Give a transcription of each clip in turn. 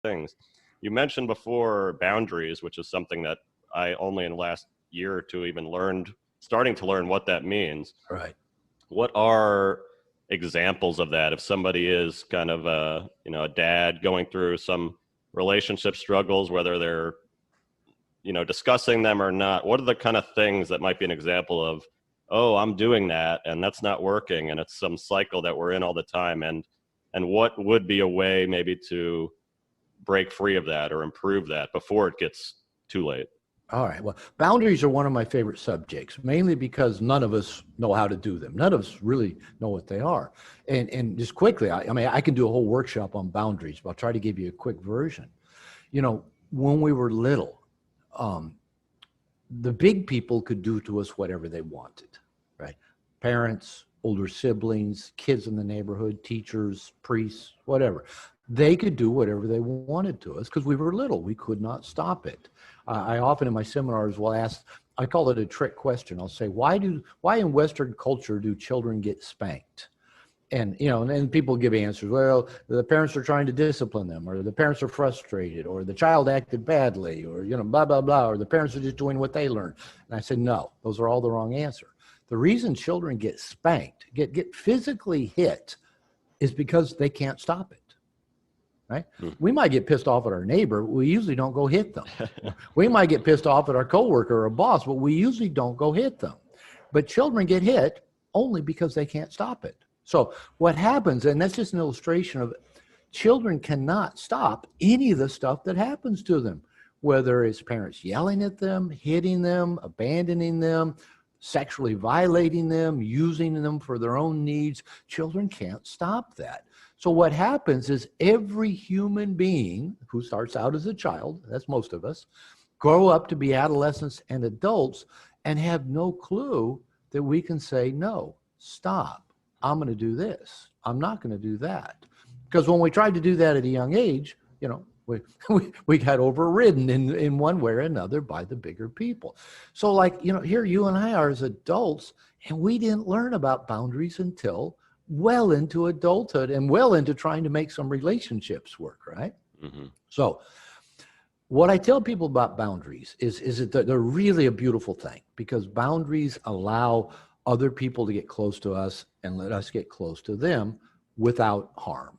things. You mentioned before boundaries, which is something that I only in the last year or two even starting to learn what that means. Right. What are examples of that? If somebody is kind of a dad going through some relationship struggles, whether they're, discussing them or not, what are the kind of things that might be an example of, oh, I'm doing that and that's not working, and it's some cycle that we're in all the time, and what would be a way maybe to break free of that or improve that before it gets too late? All right. Well, boundaries are one of my favorite subjects, mainly because none of us know how to do them. None of us really know what they are. And just quickly, I mean, I can do a whole workshop on boundaries, but I'll try to give you a quick version. When we were little, the big people could do to us whatever they wanted, right? Parents, older siblings, kids in the neighborhood, teachers, priests, whatever. They could do whatever they wanted to us because we were little. We could not stop it. I often in my seminars will ask, I call it a trick question. I'll say, why in Western culture do children get spanked? And, and people give answers. Well, the parents are trying to discipline them, or the parents are frustrated, or the child acted badly, or, blah, blah, blah, or the parents are just doing what they learned. And I said, no, those are all the wrong answer. The reason children get spanked, get physically hit, is because they can't stop it. Right? We might get pissed off at our neighbor. We usually don't go hit them. We might get pissed off at our coworker or boss, but we usually don't go hit them. But children get hit only because they can't stop it. So what happens, and that's just an illustration of it, children cannot stop any of the stuff that happens to them, whether it's parents yelling at them, hitting them, abandoning them, sexually violating them, using them for their own needs. Children can't stop that. So what happens is every human being who starts out as a child, that's most of us, grow up to be adolescents and adults and have no clue that we can say, no, stop. I'm going to do this. I'm not going to do that. Because when we tried to do that at a young age, we got overridden in one way or another by the bigger people. So here you and I are as adults, and we didn't learn about boundaries until well into adulthood and well into trying to make some relationships work, right? Mm-hmm. So what I tell people about boundaries is that they're really a beautiful thing, because boundaries allow other people to get close to us and let us get close to them without harm,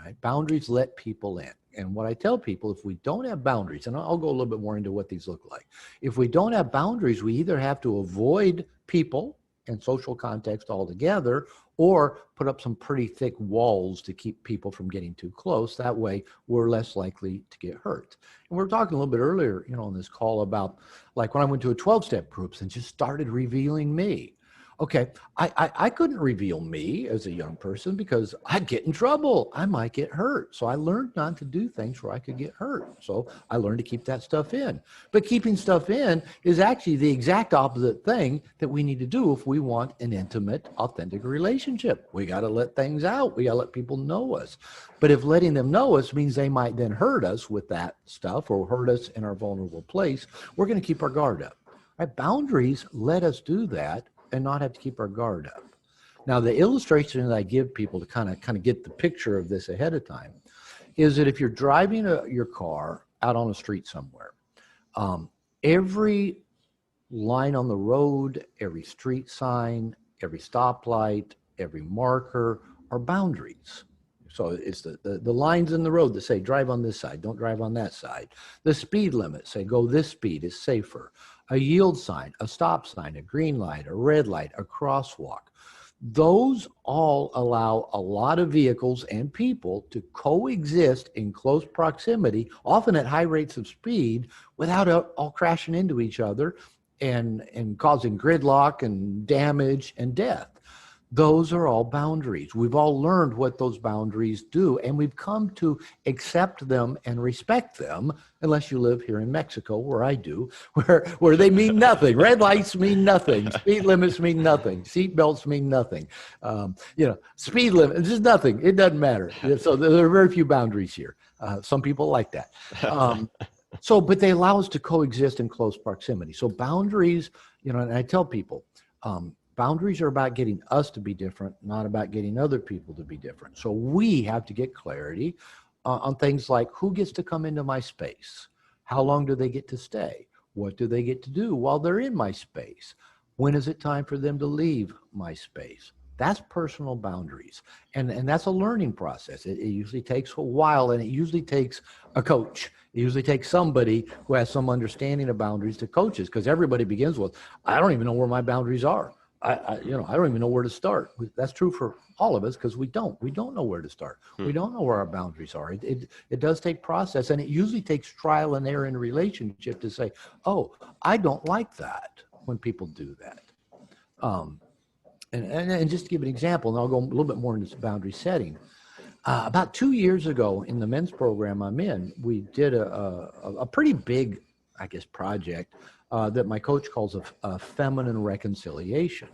right? Boundaries let people in. And what I tell people, if we don't have boundaries, and I'll go a little bit more into what these look like. If we don't have boundaries, we either have to avoid people and social context altogether, or put up some pretty thick walls to keep people from getting too close. That way, we're less likely to get hurt. And we were talking a little bit earlier, on this call about like when I went to a 12-step groups and just started revealing me. Okay, I couldn't reveal me as a young person because I'd get in trouble. I might get hurt. So I learned not to do things where I could get hurt. So I learned to keep that stuff in. But keeping stuff in is actually the exact opposite thing that we need to do if we want an intimate, authentic relationship. We got to let things out. We got to let people know us. But if letting them know us means they might then hurt us with that stuff or hurt us in our vulnerable place, we're going to keep our guard up. Right? Boundaries let us do that and not have to keep our guard up. Now, the illustration that I give people to kind of get the picture of this ahead of time is that if you're driving your car out on a street somewhere, every line on the road, every street sign, every stoplight, every marker are boundaries. So it's the lines in the road that say drive on this side, don't drive on that side. The speed limit say go this speed is safer. A yield sign, a stop sign, a green light, a red light, a crosswalk. Those all allow a lot of vehicles and people to coexist in close proximity, often at high rates of speed, without all crashing into each other and causing gridlock and damage and death. Those are all boundaries. We've all learned what those boundaries do, and we've come to accept them and respect them, unless you live here in Mexico, where I do, where they mean nothing. Red lights mean nothing. Speed limits mean nothing. Seat belts mean nothing. Speed limit, just nothing. It doesn't matter. So there are very few boundaries here. Some people like that. But they allow us to coexist in close proximity. So boundaries, and I tell people, boundaries are about getting us to be different, not about getting other people to be different. So we have to get clarity on things like who gets to come into my space? How long do they get to stay? What do they get to do while they're in my space? When is it time for them to leave my space? That's personal boundaries. And that's a learning process. It usually takes a while, and it usually takes a coach. It usually takes somebody who has some understanding of boundaries to coach us, because everybody begins with, I don't even know where my boundaries are. I don't even know where to start. That's true for all of us, because we don't know where to start. We don't know where our boundaries are. It does take process, and it usually takes trial and error in a relationship to say, oh, I don't like that when people do that. And just to give an example, and I'll go a little bit more into this boundary setting. About 2 years ago in the men's program I'm in, we did a pretty big, I guess, project that my coach calls a feminine reconciliation,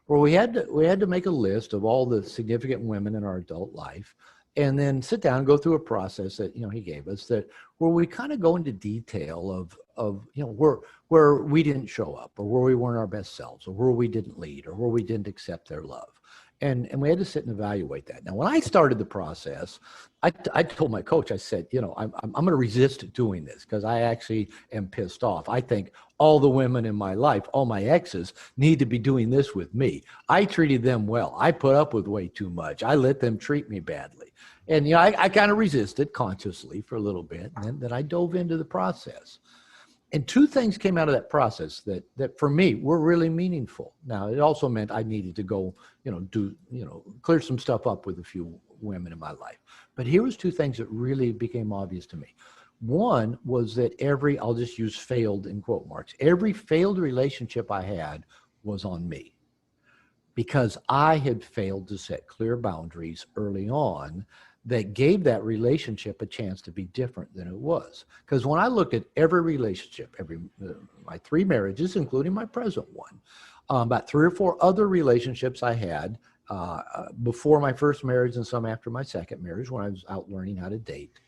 where we had to make a list of all the significant women in our adult life, and then sit down and go through a process that he gave us, that where we kind of go into detail of where we didn't show up, or where we weren't our best selves, or where we didn't lead, or where we didn't accept their love. And we had to sit and evaluate that. Now, when I started the process, I told my coach, I said, I'm going to resist doing this, because I actually am pissed off. I think all the women in my life, all my exes, need to be doing this with me. I treated them well. I put up with way too much. I let them treat me badly. And, I kind of resisted consciously for a little bit. And then I dove into the process. And two things came out of that process that for me were really meaningful. Now, it also meant I needed to go, clear some stuff up with a few women in my life. But here was two things that really became obvious to me. One was that I'll just use failed in quote marks, every failed relationship I had was on me, because I had failed to set clear boundaries early on that gave that relationship a chance to be different than it was. Because when I looked at every relationship, my 3 marriages, including my present one, about 3 or 4 other relationships I had before my first marriage and some after my second marriage, when I was out learning how to date,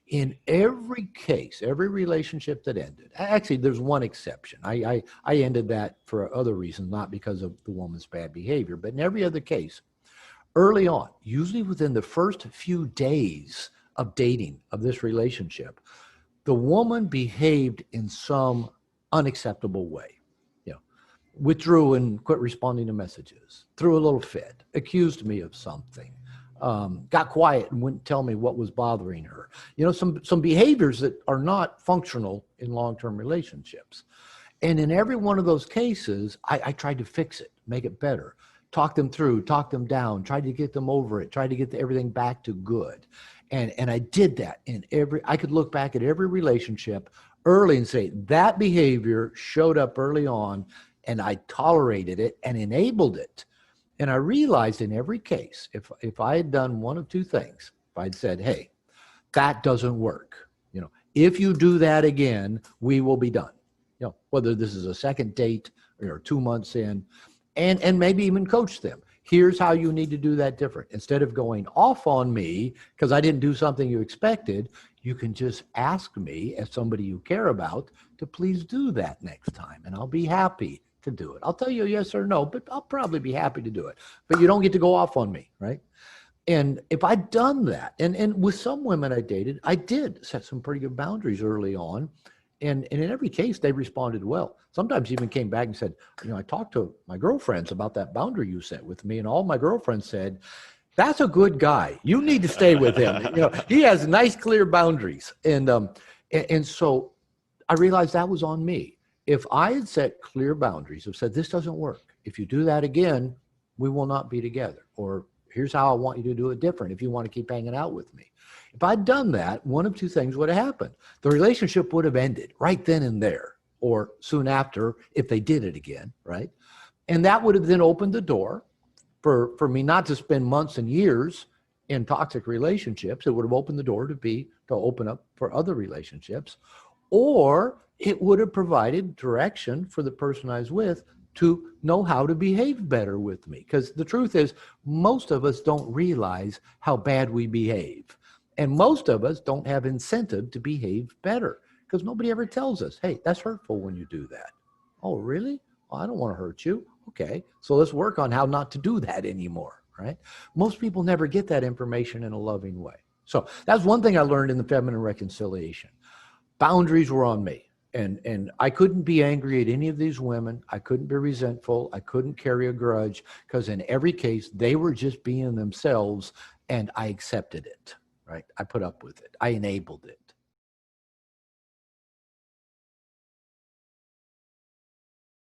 in every case, every relationship that ended, actually there's one exception. I ended that for other reasons, not because of the woman's bad behavior, but in every other case, early on, usually within the first few days of dating of this relationship, the woman behaved in some unacceptable way. Withdrew and quit responding to messages, threw a little fit, accused me of something, got quiet and wouldn't tell me what was bothering her. Some behaviors that are not functional in long-term relationships. And in every one of those cases, I tried to fix it, make it better. Talk them through, talk them down, tried to get them over it, tried to get everything back to good. And I did that I could look back at every relationship early and say, that behavior showed up early on, and I tolerated it and enabled it. And I realized in every case, if I had done one of two things, if I'd said, hey, that doesn't work. If you do that again, we will be done. Whether this is a second date or 2 months in, and maybe even coach them. Here's how you need to do that different. Instead of going off on me because I didn't do something you expected, you can just ask me, as somebody you care about, to please do that next time, and I'll be happy to do it. I'll tell you yes or no, but I'll probably be happy to do it. But you don't get to go off on me, right? And if I'd done that, and with some women I dated, I did set some pretty good boundaries early on. And in every case, they responded well. Sometimes even came back and said, I talked to my girlfriends about that boundary you set with me, and all my girlfriends said, that's a good guy. You need to stay with him. He has nice, clear boundaries. And so I realized that was on me. If I had set clear boundaries, have said, this doesn't work. If you do that again, we will not be together. Or here's how I want you to do it different if you want to keep hanging out with me. If I'd done that, one of two things would have happened. The relationship would have ended right then and there, or soon after if they did it again, right? And that would have then opened the door for me not to spend months and years in toxic relationships. It would have opened the door to open up for other relationships, or it would have provided direction for the person I was with to know how to behave better with me. Because the truth is, most of us don't realize how bad we behave. And most of us don't have incentive to behave better, because nobody ever tells us, hey, that's hurtful when you do that. Oh, really? Well, I don't want to hurt you. Okay, so let's work on how not to do that anymore, right? Most people never get that information in a loving way. So that's one thing I learned in the feminine reconciliation. Boundaries were on me. And I couldn't be angry at any of these women. I couldn't be resentful. I couldn't carry a grudge, because in every case, they were just being themselves, and I accepted it, right? I put up with it. I enabled it.